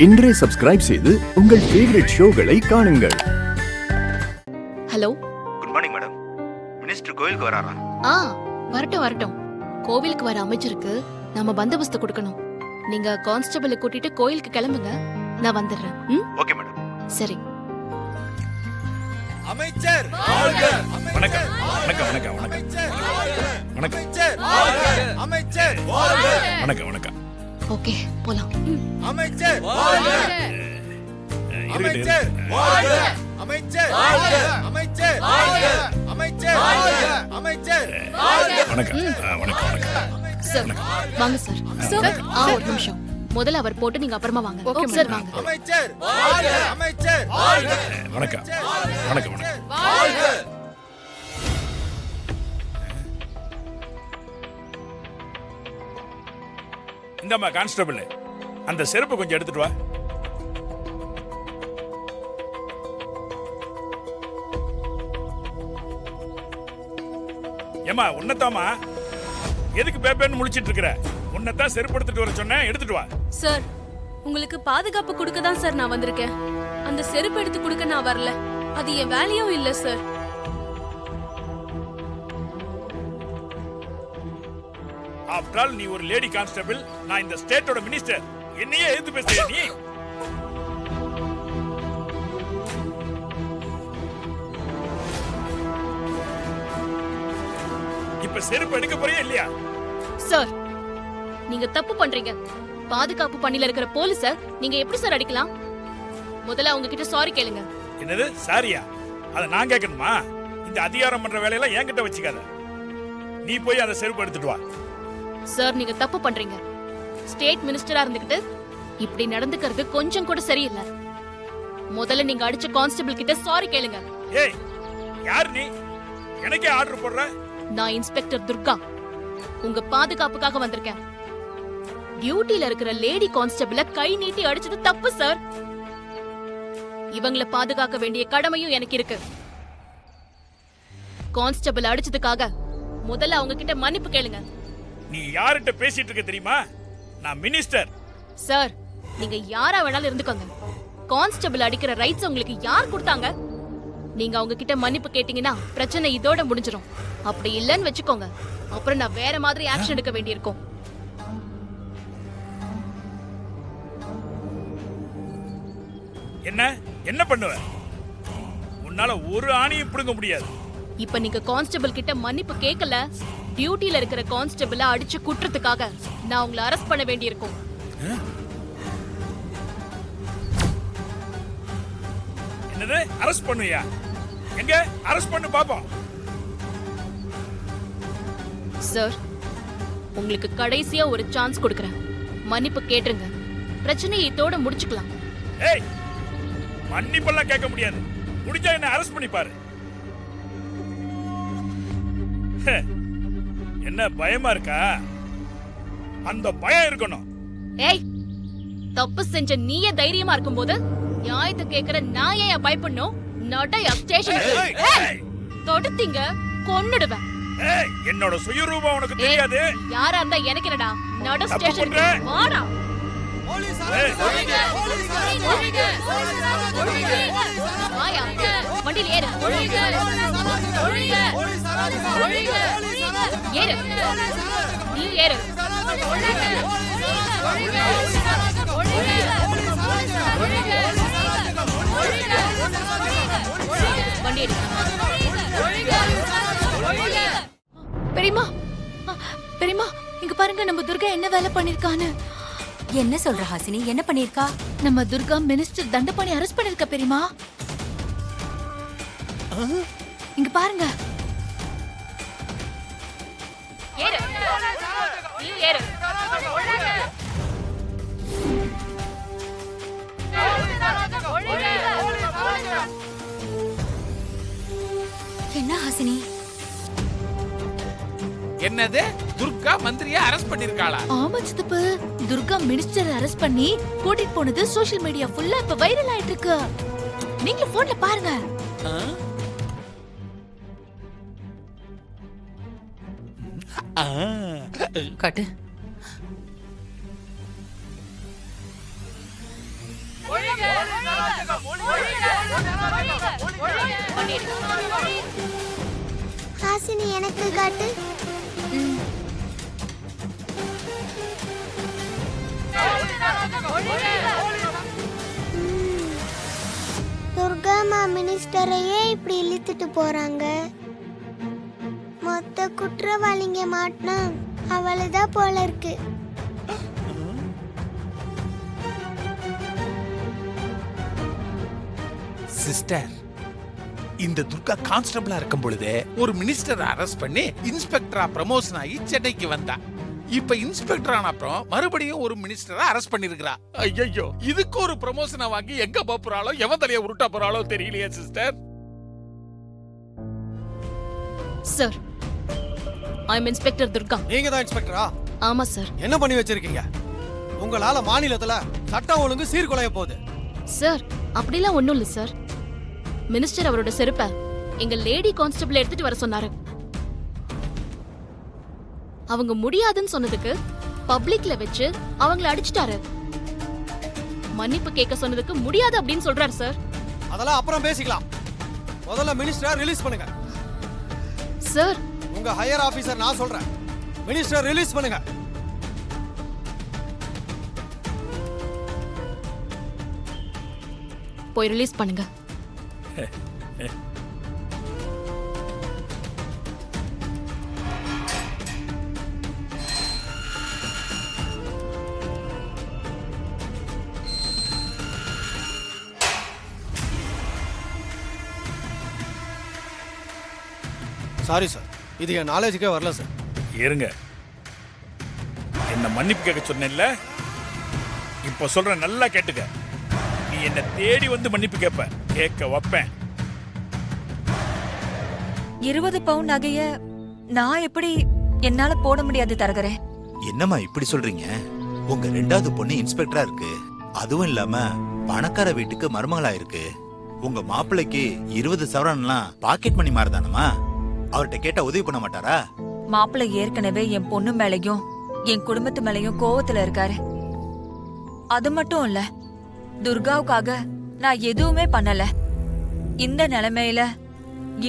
இன்றே சப்ஸ்கிரைப் செய்து உங்கள் ஃபேவரட் ஷோகளை காணுங்கள். Hello, good morning madam. Minister கோயிலுக்கு வராரா? வரட்டும் வரட்டும். கோவிலுக்கு வர அமைச்சருக்கு நாம பந்தோபஸ்து கொடுக்கணும். நீங்க கான்ஸ்டபிளை கூட்டிட்டு கோயிலுக்கு கிளம்புங்க, நான் வந்துடுறேன். Okay madam. சரி. அமைச்சர் வணக்கம் வணக்கம் வணக்கம் வணக்கம் அமைச்சர் வணக்கம் வணக்கம். ஓகே, போலாம். அமைச்சர் இருக்கட்டும். அமைச்சர் அமைச்சர் அமைச்சர் அமைச்சர் வணக்கம் வணக்கம் வணக்கம். சார் வாங்க சார். சார் ஒரு நிமிஷம். முதல்ல அவர் போட்டு நீங்க அப்புறமா வாங்க. ஓகே சார், வாங்க. அமைச்சர் அமைச்சர் வணக்கம் வணக்கம் வணக்கம். இந்தம்மா கான்ஸ்டபிள், அந்த செருப்பு கொஞ்சம் எடுத்துட்டு வா. ஏமா உன்னதாமா எதுக்கு பேப்பர்னு முழிச்சிட்டு இருக்கிற? உன்னதான் செருப்பு எடுத்துட்டு வர சொன்னேன், எடுத்துட்டு வா. சார், உங்களுக்கு பாதுகாப்பு கொடுக்க தான் சார் நான் வந்திருக்கேன். அந்த செருப்பு எடுத்து கொடுக்க நான் வரல. அது என் வேலையும் இல்ல சார். ஆஃப்டர் ஆல் நீ ஒரு லேடி கான்ஸ்டபிள், நான் இந்த ஸ்டேட்டோட மினிஸ்டர். என்னையே எதிர்த்து பேசுறியா நீ? இப்ப செருப்பு எடுக்க போறியா இல்லையா? சார், நீங்க தப்பு பண்றீங்க. பாதுகாப்பு பணியில இருக்கிற போலீஸ நீங்க எப்படி சார் அடிக்கலாம்? முதல்ல அவங்க கிட்ட சாரி கேளுங்க. என்னது சாரியா? அத நான் கேட்கணுமா? இந்த அதிகாரம் பண்ற வேலையெல்லாம் என்கிட்ட வச்சுக்காத. நீ போய் அந்த செருப்பு எடுத்துட்டு வா. சார், நீங்க தப்பு பண்றீங்க. ஸ்டேட் மினிஸ்டரா இருந்துகிட்டு இப்படி நடந்துக்கிறது கொஞ்சம் கூட சரியில்லை. முதல்ல நீங்க அடிச்ச கான்ஸ்டபிள் கிட்ட சாரி கேளுங்க. ஏய், யார் நீ? எனக்கே ஆர்டர் போடுற? நான் இன்ஸ்பெக்டர் துர்கா. உங்க பாதுகாப்புக்காக வந்திருக்கேன். டியூட்டில இருக்கிற லேடி கான்ஸ்டபிள கை நீட்டி அடிச்சது தப்பு சார். இவங்களை பாதுகாக்க வேண்டிய கடமையும் எனக்கு இருக்கு. கான்ஸ்டபிள் அடிச்சதுக்காக முதல்ல அவங்க கிட்ட மன்னிப்பு கேளுங்க. நீ யார்கிட்ட பேசிட்டு இருக்க தெரியுமா? நான் மினிஸ்டர். சார், நீங்க யாரா வேணாலும் இருந்துக்கோங்க. கான்ஸ்டபிள் அடிக்கிற ரைட்ஸ் உங்களுக்கு யார் கொடுத்தாங்க? நீங்க அவங்க கிட்ட மன்னிப்பு கேட்டீங்கன்னா பிரச்சனை இதோட முடிஞ்சிரும். அப்படி இல்லன்னு வெச்சுக்கோங்க, அப்புறம் நான் வேற மாதிரி ஆக்ஷன் எடுக்க வேண்டியிருக்கும். என்ன என்ன பண்ணுவ? உன்னால ஒரு ஆணியும் பிடுங்க முடியாது. இப்ப நீங்க கான்ஸ்டபிள் கிட்ட மன்னிப்பு கேட்கல, டியூட்டில இருக்கிற கான்ஸ்டபிள அடிச்சு குற்றத்துக்காக நான் உங்களை அரெஸ்ட் பண்ண வேண்டியிருக்கும். என்னது அரெஸ்ட் பண்ணுவியா? எங்க அரெஸ்ட் பண்ணு பாப்போம். சார், உங்களுக்கு கடைசியா ஒரு சான்ஸ் கொடுக்கறேன். மன்னிப்பு கேட்டுருங்க, பிரச்சனையை இதோட முடிச்சுக்கலாம். ஏய், மன்னிப்பெல்லாம் கேட்க முடியாது. முடிஞ்சா என்ன அரெஸ்ட் பண்ணி பாரு. என்ன பயமா இருக்கா? அந்த பயம் இருக்கணும். ஏய், தப்பு செஞ்ச நீயே தைரியமா இருக்கும்போது நியாயத்தை கேக்குற நான் ஏன் பயப்படணும்? நடைய ஸ்டேஷன் தொடுத்தீங்க கொன்னுடுவேன். ஏய், என்னோட சுயரூபம் உனக்கு தெரியாது. யாரா இருந்தா எனக்கு என்னடா? நட தப்பு ஸ்டேஷன் பண்ற. வாடா. வாயா, வண்டியில் ஏறு. ஏறு, நீ ஏறு. வண்டி எடு. பெரியம்மா, பெரியம்மா, இங்க பாருங்க நம்ம துர்கா என்ன வேலை பண்ணிருக்கான்னு. என்ன சொல்ற ஹாசினி? என்ன பண்ணிருக்கா? நம்ம துர்கா மினிஸ்டர் தண்டபாணி அரெஸ்ட் பண்ணிருக்கா பெரியம்மா. இங்க பாருங்க. ஏறு, நீ ஏறு. என்ன ஹாசினி? என்னது? துர்கா மந்திரியா அரெஸ்ட் பண்ணிருக்காளா? ஆமா சித்தப்பு, துர்கா மினிஸ்டர் அரெஸ்ட் பண்ணி கூட்டிட்டு போனது சோஷியல் மீடியா ஃபுல்லா இப்ப வைரல் ஆயிட்டு இருக்கு. நீங்க போன்ல பாருங்க. காட்டு. ஹாசினி எனக்கு காட்டு. துர்காமா மினிஸ்டரையே இப்படி இழுத்துட்டு போறாங்க. மொத்த குற்றவாளிங்க மாட்டினா அவளுதான் போல இருக்கு. சிஸ்டர், இந்த துர்கா கான்ஸ்டபிளா இருக்கும் பொழுது ஒரு மினிஸ்டர் அரெஸ்ட் பண்ணி இன்ஸ்பெக்டரா ப்ரமோஷன் ஆகி சென்னைக்கு வந்தா. இப்ப இன்ஸ்பெக்டர் ஆன அப்புறம் மறுபடியும் ஒரு மினிஸ்டரா அரெஸ்ட் பண்ணிருக்கா. ஐயோ, இதுக்கு ஒரு ப்ரமோஷனை வாங்கி எங்க போறாளோ எவன் தலைய உருட்டா போறாளோ தெரியலையே sister. Sir, I am inspector Durga. நீங்க தான் இன்ஸ்பெக்டரா? ஆமா சார். என்ன பண்ணி வச்சிருக்கீங்க? உங்களால மாநிலத்துல சட்டம் ஒழுங்கு சீர்குலைய போகுது. சார், அப்படிலாம் ஒண்ணும் இல்ல சார். மினிஸ்டர் அவரோட செருப்பை எங்க லேடி கான்ஸ்டபிள் எடுத்துட்டு வர சொன்னாரு. அவங்க முடியாதுன்னு சொன்னதுக்கு பப்ளிக்ல வச்சு அவங்கள அடிச்சிட்டாரு. மன்னிப்பு கேட்க சொன்னதுக்கு முடியாது அப்படின்னு சொல்றாரு சார். அதெல்லாம் அப்புறம் பேசிக்கலாம். முதல்ல மினிஸ்டர் ரிலீஸ் பண்ணுங்க. சார், உங்க ஹையர் ஆபீசர் நான் சொல்றேன். மினிஸ்டர் ரிலீஸ் பண்ணுங்க. போய் ரிலீஸ் பண்ணுங்க. சாரி சார், இது என் நாலேஜுக்கே வரல சார். இருங்க, என்ன மன்னிப்பு கேட்க சொன்னேன்ல, இப்ப சொல்ற நல்லா கேட்டுக்க. நீ என்ன தேடி வந்து மன்னிப்பு கேட்க வைப்பேன். 20 பவுன் நகைய நான் எப்படி என்னால போட முடியாது தரகரே. என்னம்மா இப்படி சொல்றீங்க? உங்க 2வது பொண்ணு இன்ஸ்பெக்டரா இருக்கு. அதுவும் இல்லாம பணக்கார வீட்டுக்கு மருமகளா இருக்கு. உங்க மாப்பிள்ளைக்கு 20 சவரன்லாம் பாக்கெட் மணி மாறதானமா? அவர்கிட்ட கேட்டா உதவி பண்ண மாட்டாரா? மாப்பிள்ளை ஏற்கனவே என் பொண்ணு மேலையும் என் குடும்பத்து மேலையும் கோவத்துல இருக்காரு. அது மட்டும் இல்ல, துர்காவுக்காக நான் எதுவுமே பண்ணல. இந்த நிலைமையில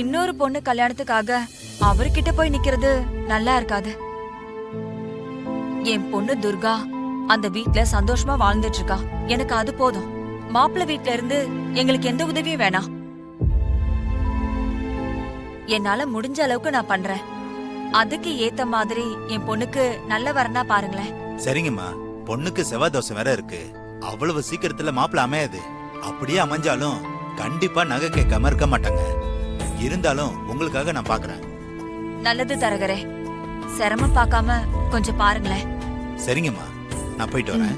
இன்னொரு பொண்ணு கல்யாணத்துக்காக அவர்கிட்ட போய் நிக்கிறது நல்லா இருக்காது. என் பொண்ணு துர்கா அந்த வீட்ல சந்தோஷமா வாழ்ந்துட்டு இருக்கா. எனக்கு அது போதும். மாப்பிள்ளை வீட்ல இருந்து எங்களுக்கு எந்த உதவியும் வேணாம். என்னால முடிஞ்ச அளவுக்கு நான் பண்றேன். அதுக்கு ஏத்த மாதிரி என் பொண்ணுக்கு நல்ல வரனா பாருங்களேன். சரிங்கம்மா, பொண்ணுக்கு செவ்வாய் தோசை வேற இருக்கு. அவ்வளவு சீக்கிரத்துல மாப்பிள்ள அமையாது. அப்படியே அமைஞ்சாலும் கண்டிப்பா நகை கேட்காம இருக்க மாட்டாங்க. இருந்தாலும் உங்களுக்காக நான் பாக்குறேன். நல்லது தரகரே, சிரமம் பார்க்காம கொஞ்சம் பாருங்களேன். சரிங்கம்மா, நான் போயிட்டு வரேன்.